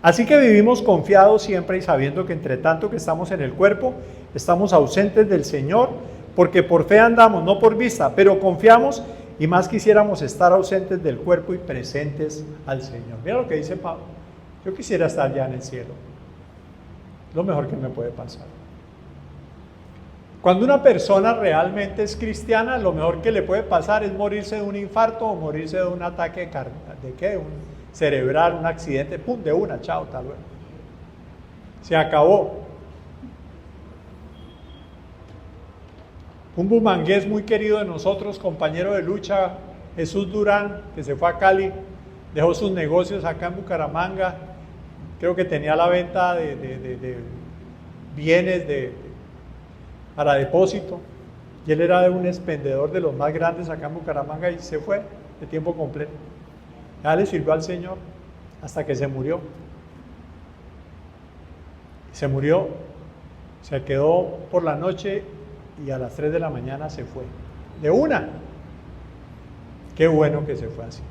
Así que vivimos confiados siempre y sabiendo que entre tanto que estamos en el cuerpo, estamos ausentes del Señor, porque por fe andamos, no por vista, pero confiamos y más quisiéramos estar ausentes del cuerpo y presentes al Señor. Mira lo que dice Pablo. Yo quisiera estar ya en el cielo. Lo mejor que me puede pasar. Cuando una persona realmente es cristiana, lo mejor que le puede pasar es morirse de un infarto o morirse de un ataque de un cerebral, un accidente, pum, de una, chao, tal vez. Se acabó. Un bumangués muy querido de nosotros, compañero de lucha, Jesús Durán, que se fue a Cali, dejó sus negocios acá en Bucaramanga, creo que tenía la venta de bienes para depósito, y él era un expendedor de los más grandes acá en Bucaramanga y se fue de tiempo completo. Ya le sirvió al Señor hasta que se murió. Se murió, se quedó por la noche y a las 3 de la mañana se fue. De una. Qué bueno que se fue así.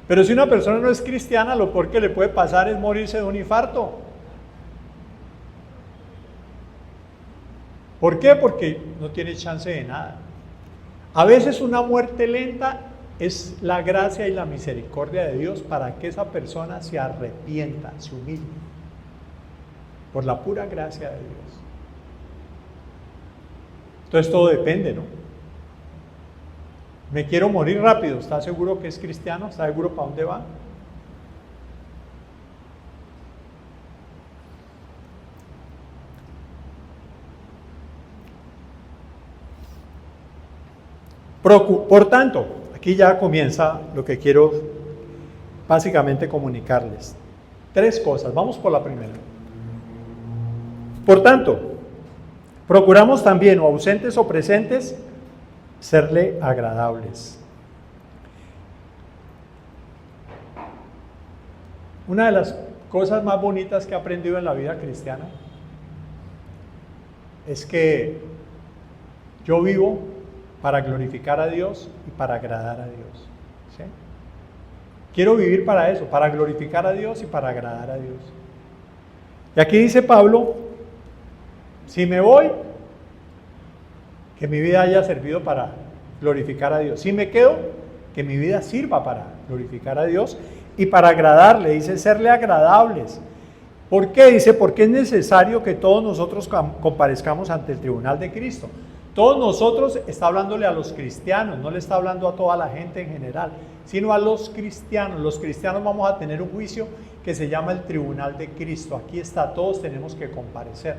Pero si una persona no es cristiana, lo peor que le puede pasar es morirse de un infarto. ¿Por qué? Porque no tiene chance de nada. A veces una muerte lenta es la gracia y la misericordia de Dios para que esa persona se arrepienta, se humille, por la pura gracia de Dios. Entonces todo depende, ¿no? Me quiero morir rápido, ¿está seguro que es cristiano? ¿Está seguro para dónde va? Por tanto, aquí ya comienza lo que quiero básicamente comunicarles. 3 cosas, vamos por la primera. Por tanto, procuramos también, o ausentes o presentes, serle agradables. Una de las cosas más bonitas que he aprendido en la vida cristiana es que yo vivo para glorificar a Dios y para agradar a Dios. ¿Sí? Quiero vivir para eso, para glorificar a Dios y para agradar a Dios. Y aquí dice Pablo, si me voy, que mi vida haya servido para glorificar a Dios. Si me quedo, que mi vida sirva para glorificar a Dios y para agradarle. Dice, serle agradables. ¿Por qué? Dice, porque es necesario que todos nosotros comparezcamos ante el tribunal de Cristo. Todos nosotros, está hablándole a los cristianos, no le está hablando a toda la gente en general, sino a los cristianos. Los cristianos vamos a tener un juicio que se llama el tribunal de Cristo. Aquí está, todos tenemos que comparecer.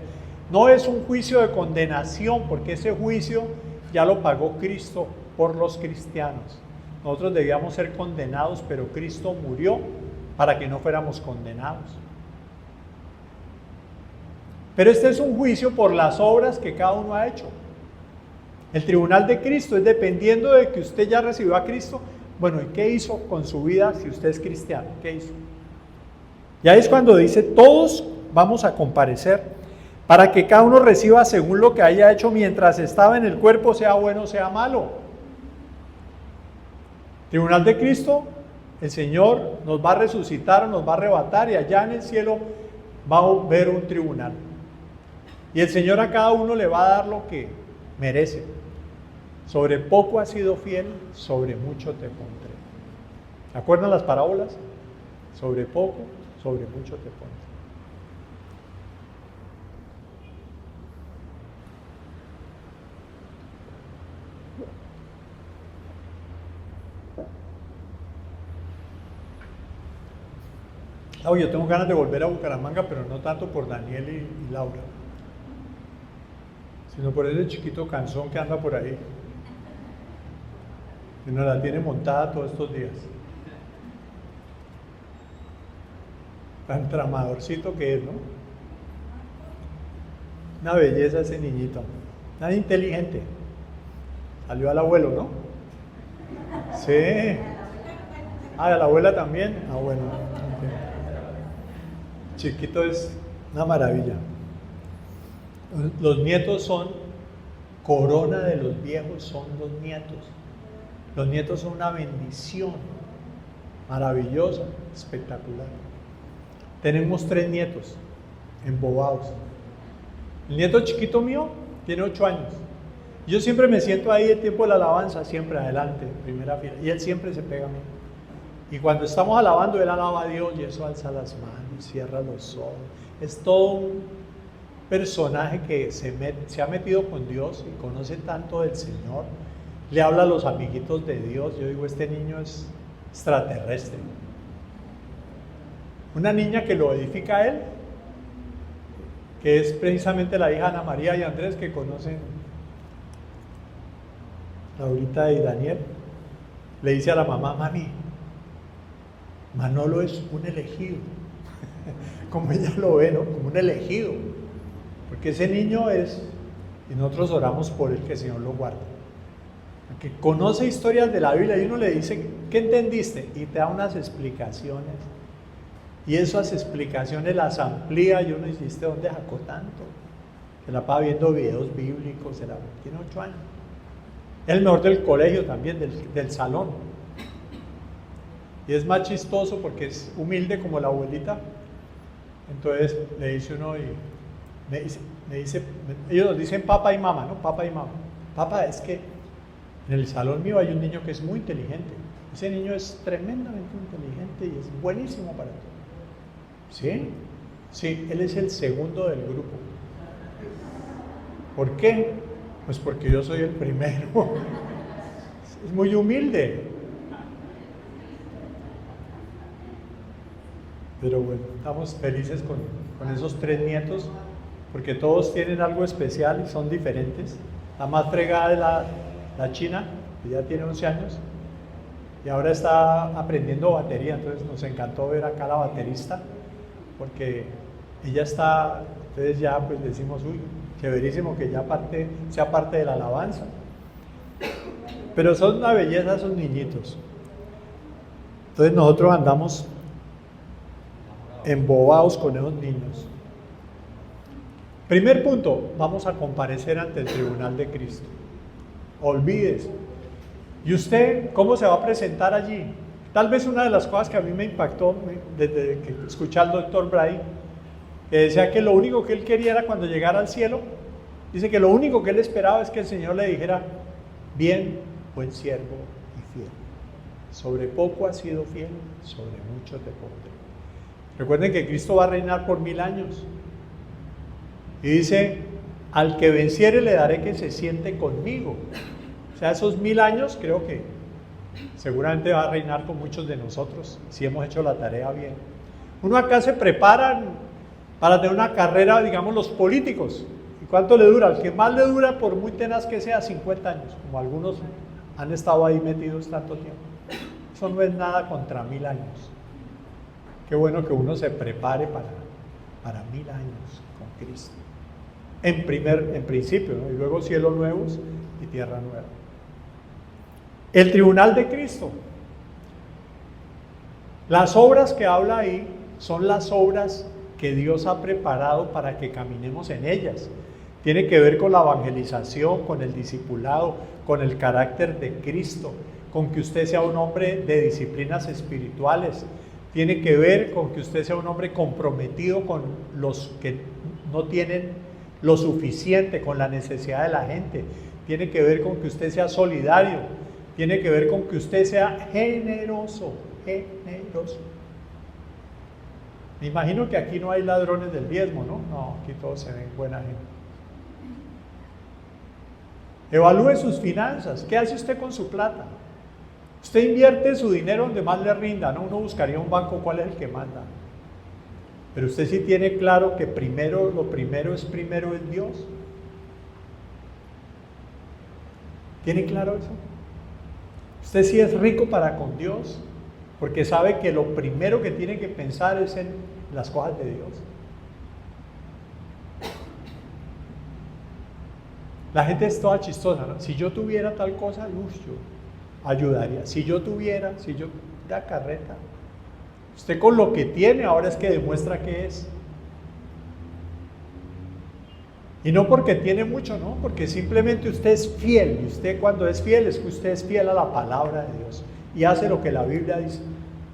No es un juicio de condenación, porque ese juicio ya lo pagó Cristo por los cristianos. Nosotros debíamos ser condenados, pero Cristo murió para que no fuéramos condenados. Pero este es un juicio por las obras que cada uno ha hecho. El tribunal de Cristo es dependiendo de que usted ya recibió a Cristo. Bueno, ¿y qué hizo con su vida si usted es cristiano? ¿Qué hizo? Ya es cuando dice, todos vamos a comparecer para que cada uno reciba según lo que haya hecho mientras estaba en el cuerpo, sea bueno o sea malo. Tribunal de Cristo, el Señor nos va a resucitar, nos va a arrebatar y allá en el cielo va a ver un tribunal. Y el Señor a cada uno le va a dar lo que merece. Sobre poco has sido fiel, sobre mucho te pondré. ¿Se acuerdan las parábolas? Sobre poco, sobre mucho te pondré. Yo tengo ganas de volver a Bucaramanga, pero no tanto por Daniel y Laura, sino por ese chiquito canzón que anda por ahí, que nos la tiene montada todos estos días. Tan tramadorcito que es, ¿no? Una belleza ese niñito, tan inteligente. Salió al abuelo, ¿no? Sí. Ah, ¿a la abuela también? Ah, bueno. Ok. Chiquito es una maravilla. Los nietos son corona de los viejos, son los nietos. Los nietos son una bendición maravillosa, espectacular. Tenemos 3 nietos embobados. El nieto chiquito mío tiene 8 años. Yo siempre me siento ahí el tiempo de la alabanza, siempre adelante, en primera fila. Y él siempre se pega a mí. Y cuando estamos alabando, él alaba a Dios y eso alza las manos, cierra los ojos. Es todo un personaje que se ha metido con Dios y conoce tanto del Señor. Le habla a los amiguitos de Dios. Yo digo, este niño es extraterrestre. Una niña que lo edifica a él, que es precisamente la hija Ana María y Andrés, que conocen Laurita y Daniel, le dice a la mamá: mami, Manolo es un elegido. Como ella lo ve, ¿no? Como un elegido. Porque ese niño es, y nosotros oramos por él, que el Señor lo guarde. Que conoce historias de la Biblia y uno le dice: ¿qué entendiste? Y te da unas explicaciones. Y esas explicaciones las amplía y uno dice: ¿de dónde sacó tanto? Se la pasa viendo videos bíblicos, tiene 8 años. Es el mejor del colegio también, del salón. Y es más chistoso porque es humilde como la abuelita. Entonces le dice uno, y me dice, ellos nos dicen papá y mamá, ¿no? Papá y mamá. Papá, es que en el salón mío hay un niño que es muy inteligente. Ese niño es tremendamente inteligente y es buenísimo para todo. ¿Sí? Sí, él es el segundo del grupo. ¿Por qué? Pues porque yo soy el primero. Es muy humilde. Pero bueno, estamos felices con esos 3 nietos, porque todos tienen algo especial y son diferentes. La más fregada es la china, que ya tiene 11 años, y ahora está aprendiendo batería. Entonces nos encantó ver acá a la baterista, porque ella está, entonces ya pues decimos, uy, chéverísimo que ya sea parte de la alabanza. Pero son una belleza esos niñitos. Entonces nosotros andamos embobados con esos niños. Primer punto, vamos a comparecer ante el tribunal de Cristo. Olvídese. ¿Y usted cómo se va a presentar allí? Tal vez una de las cosas que a mí me impactó desde que escuché al doctor Bray, que decía que lo único que él quería era cuando llegara al cielo, dice que lo único que él esperaba es que el Señor le dijera: bien, buen siervo y fiel. Sobre poco has sido fiel, sobre mucho te pondré. Recuerden que Cristo va a reinar por 1000 años. Y dice: al que venciere le daré que se siente conmigo. O sea, esos 1000 años creo que seguramente va a reinar con muchos de nosotros, si hemos hecho la tarea bien. Uno acá se prepara para tener una carrera, digamos, los políticos. ¿Y cuánto le dura? El que más le dura, por muy tenaz que sea, 50 años, como algunos han estado ahí metidos tanto tiempo. Eso no es nada contra 1000 años. Qué bueno que uno se prepare para 1000 años con Cristo. En principio, ¿no? Y luego cielos nuevos y tierra nueva. El tribunal de Cristo. Las obras que habla ahí son las obras que Dios ha preparado para que caminemos en ellas. Tiene que ver con la evangelización, con el discipulado, con el carácter de Cristo, con que usted sea un hombre de disciplinas espirituales. Tiene que ver con que usted sea un hombre comprometido con los que no tienen lo suficiente, con la necesidad de la gente. Tiene que ver con que usted sea solidario. Tiene que ver con que usted sea generoso. Me imagino que aquí no hay ladrones del diezmo, ¿no? No, aquí todos se ven buena gente. Evalúe sus finanzas. ¿Qué hace usted con su plata? Usted invierte su dinero donde más le rinda, ¿no? Uno buscaría un banco, ¿cuál es el que manda? Pero usted sí tiene claro que lo primero es Dios. ¿Tiene claro eso? Usted sí es rico para con Dios, porque sabe que lo primero que tiene que pensar es en las cosas de Dios. La gente es toda chistosa, ¿no? Si yo tuviera tal cosa, ayudaría. Si yo tuviera la carreta, usted con lo que tiene ahora es que demuestra que es. Y no porque tiene mucho, no, porque simplemente usted es fiel. Y usted cuando es fiel es que usted es fiel a la palabra de Dios. Y hace lo que la Biblia dice,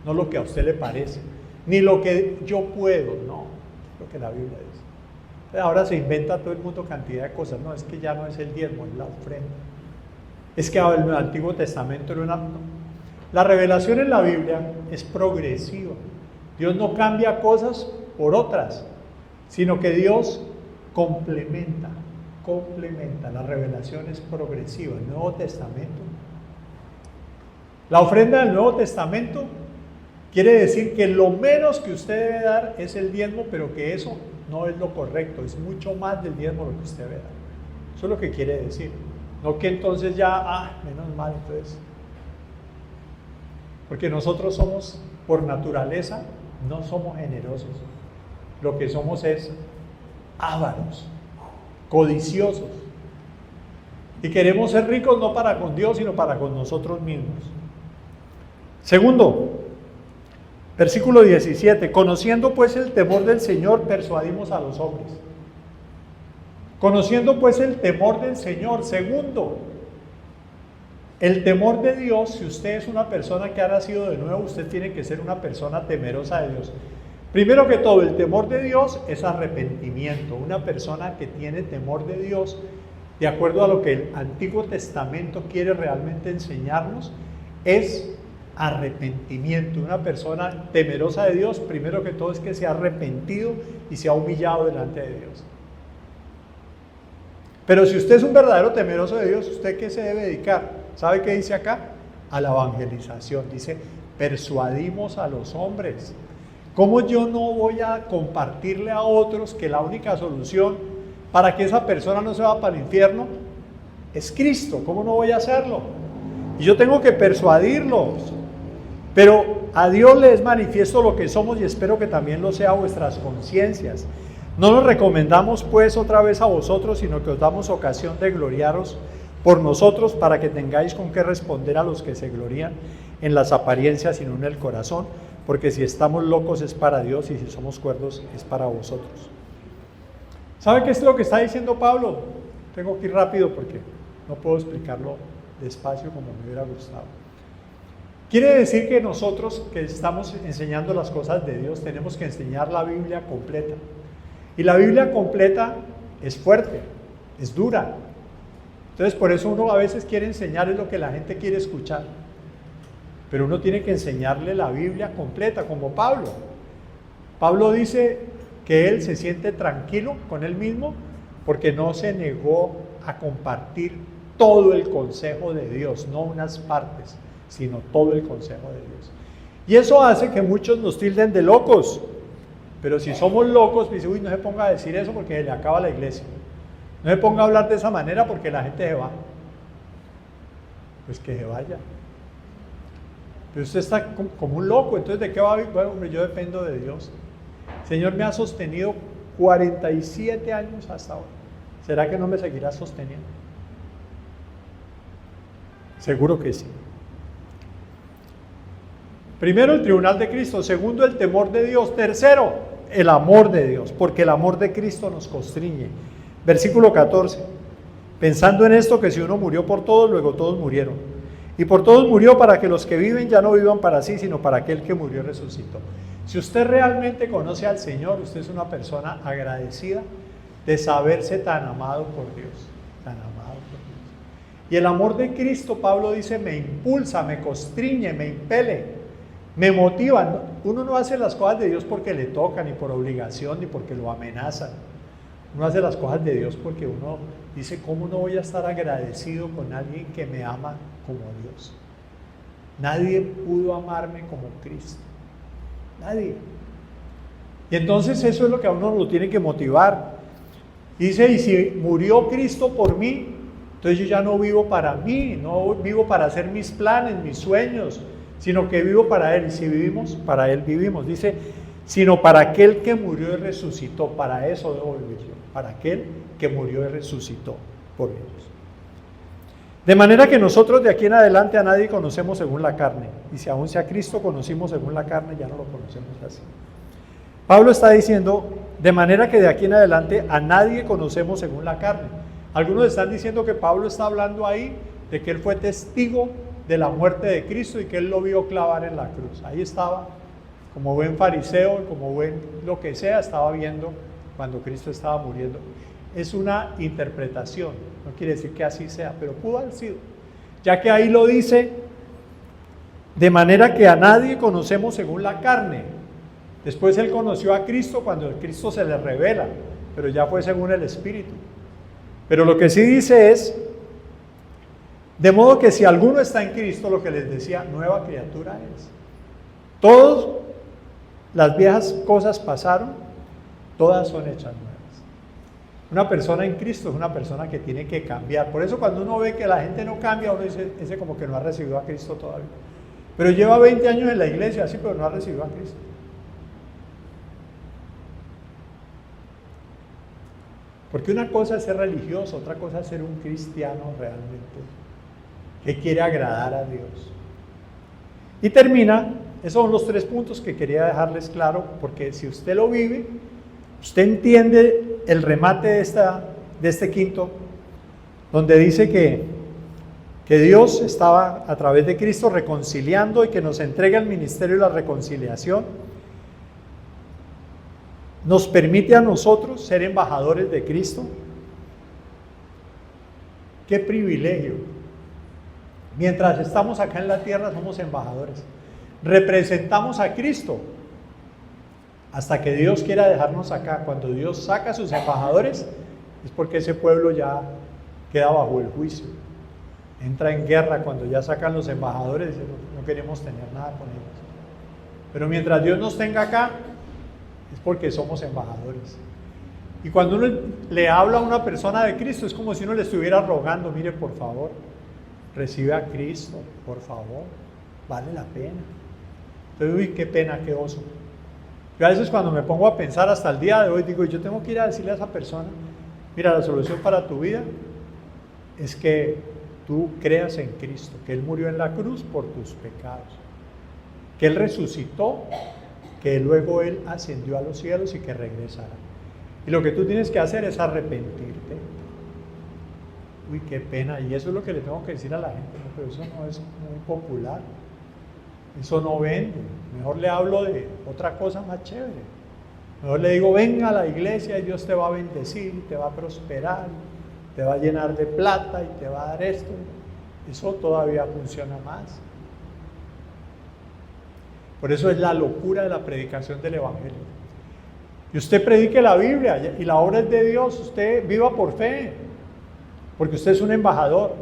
no lo que a usted le parece. Ni lo que yo puedo, no, lo que la Biblia dice. Ahora se inventa todo el mundo cantidad de cosas. No, es que ya no es el diezmo, es la ofrenda. Es que el Antiguo Testamento era una... No. La revelación en la Biblia es progresiva. Dios no cambia cosas por otras, sino que Dios complementa. La revelación es progresiva. El Nuevo Testamento, la ofrenda del Nuevo Testamento quiere decir que lo menos que usted debe dar es el diezmo, pero que eso no es lo correcto, es mucho más del diezmo lo que usted debe dar. Eso es lo que quiere decir. No que entonces ya, menos mal, entonces. Porque nosotros somos, por naturaleza, no somos generosos. Lo que somos es ávaros, codiciosos. Y queremos ser ricos no para con Dios, sino para con nosotros mismos. Segundo, versículo 17. Conociendo pues el temor del Señor, persuadimos a los hombres. Conociendo pues el temor del Señor. Segundo, el temor de Dios. Si usted es una persona que ha nacido de nuevo, usted tiene que ser una persona temerosa de Dios. Primero que todo, el temor de Dios es arrepentimiento. Una persona que tiene temor de Dios, de acuerdo a lo que el Antiguo Testamento quiere realmente enseñarnos, es arrepentimiento. Una persona temerosa de Dios, primero que todo, es que se ha arrepentido y se ha humillado delante de Dios. Pero si usted es un verdadero temeroso de Dios, ¿usted qué se debe dedicar? ¿Sabe qué dice acá? A la evangelización. Dice, persuadimos a los hombres. ¿Cómo yo no voy a compartirle a otros que la única solución para que esa persona no se vaya para el infierno es Cristo? ¿Cómo no voy a hacerlo? Y yo tengo que persuadirlos. Pero a Dios le es manifiesto lo que somos y espero que también lo sea a vuestras conciencias. No nos recomendamos pues otra vez a vosotros, sino que os damos ocasión de gloriaros por nosotros para que tengáis con qué responder a los que se glorían en las apariencias y no en el corazón, porque si estamos locos es para Dios y si somos cuerdos es para vosotros. ¿Sabe qué es lo que está diciendo Pablo? Tengo que ir rápido porque no puedo explicarlo despacio como me hubiera gustado. Quiere decir que nosotros que estamos enseñando las cosas de Dios tenemos que enseñar la Biblia completa. Y la Biblia completa es fuerte, es dura. Entonces por eso uno a veces quiere enseñarle lo que la gente quiere escuchar. Pero uno tiene que enseñarle la Biblia completa, como Pablo. Pablo dice que él se siente tranquilo con él mismo porque no se negó a compartir todo el consejo de Dios, no unas partes, sino todo el consejo de Dios. Y eso hace que muchos nos tilden de locos. Pero si somos locos, dice, uy, no se ponga a decir eso porque le acaba la iglesia. No se ponga a hablar de esa manera porque la gente se va. Pues que se vaya. Pero usted está como un loco, entonces ¿de qué va a vivir? Bueno, hombre, yo dependo de Dios. El Señor me ha sostenido 47 años hasta ahora. ¿Será que no me seguirá sosteniendo? Seguro que sí. Primero, el tribunal de Cristo. Segundo, el temor de Dios. Tercero, el amor de Dios, porque el amor de Cristo nos constriñe. Versículo 14. Pensando en esto, que si uno murió por todos, luego todos murieron. Y por todos murió para que los que viven ya no vivan para sí, sino para aquel que murió y resucitó. Si usted realmente conoce al Señor, usted es una persona agradecida de saberse tan amado por Dios. Tan amado por Dios. Y el amor de Cristo, Pablo dice, me impulsa, me constriñe, me impele. Me motivan. Uno no hace las cosas de Dios porque le toca, ni por obligación, ni porque lo amenazan. Uno hace las cosas de Dios porque uno dice, ¿cómo no voy a estar agradecido con alguien que me ama como Dios? Nadie pudo amarme como Cristo. Nadie. Y entonces eso es lo que a uno lo tiene que motivar. Dice, y si murió Cristo por mí, entonces yo ya no vivo para mí, no vivo para hacer mis planes, mis sueños, sino que vivo para Él. Y si vivimos, para Él vivimos. Dice, sino para aquel que murió y resucitó. Para eso debo vivir yo. Para aquel que murió y resucitó por Dios. De manera que nosotros de aquí en adelante a nadie conocemos según la carne. Y si aún sea Cristo conocimos según la carne, ya no lo conocemos así. Pablo está diciendo, de manera que de aquí en adelante a nadie conocemos según la carne. Algunos están diciendo que Pablo está hablando ahí de que él fue testigo de la muerte de Cristo y que él lo vio clavar en la cruz. Ahí estaba, como buen fariseo, como buen lo que sea, estaba viendo cuando Cristo estaba muriendo. Es una interpretación, no quiere decir que así sea, pero pudo haber sido, ya que ahí lo dice, de manera que a nadie conocemos según la carne. Después él conoció a Cristo cuando el Cristo se le revela, pero ya fue según el Espíritu. Pero lo que sí dice es, de modo que si alguno está en Cristo, lo que les decía, nueva criatura es. Todas las viejas cosas pasaron, todas son hechas nuevas. Una persona en Cristo es una persona que tiene que cambiar. Por eso cuando uno ve que la gente no cambia, uno dice, ese como que no ha recibido a Cristo todavía. Pero lleva 20 años en la iglesia, sí, pero no ha recibido a Cristo. Porque una cosa es ser religioso, otra cosa es ser un cristiano realmente, que quiere agradar a Dios. Y termina, esos son los 3 puntos que quería dejarles claro, porque si usted lo vive, usted entiende el remate de este quinto, donde dice que Dios estaba a través de Cristo reconciliando y que nos entrega el ministerio de la reconciliación. Nos permite a nosotros ser embajadores de Cristo. ¡Qué privilegio! Mientras estamos acá en la tierra somos embajadores. Representamos a Cristo hasta que Dios quiera dejarnos acá. Cuando Dios saca a sus embajadores es porque ese pueblo ya queda bajo el juicio. Entra en guerra cuando ya sacan los embajadores, no queremos tener nada con ellos. Pero mientras Dios nos tenga acá, es porque somos embajadores. Y cuando uno le habla a una persona de Cristo, es como si uno le estuviera rogando, mire, por favor, recibe a Cristo, por favor, vale la pena. Entonces, uy, qué pena, qué oso. Yo a veces cuando me pongo a pensar hasta el día de hoy, digo, yo tengo que ir a decirle a esa persona, mira, la solución para tu vida es que tú creas en Cristo, que Él murió en la cruz por tus pecados, que Él resucitó, que luego Él ascendió a los cielos y que regresará. Y lo que tú tienes que hacer es arrepentirte. Uy, qué pena, y eso es lo que le tengo que decir a la gente, ¿no? Pero eso no es muy popular, eso no vende. Mejor le hablo de otra cosa más chévere. Mejor le digo, venga a la iglesia y Dios te va a bendecir, te va a prosperar, te va a llenar de plata y te va a dar esto. Eso todavía funciona más. Por eso es la locura de la predicación del Evangelio. Y usted predique la Biblia y la obra es de Dios, usted viva por fe, porque usted es un embajador.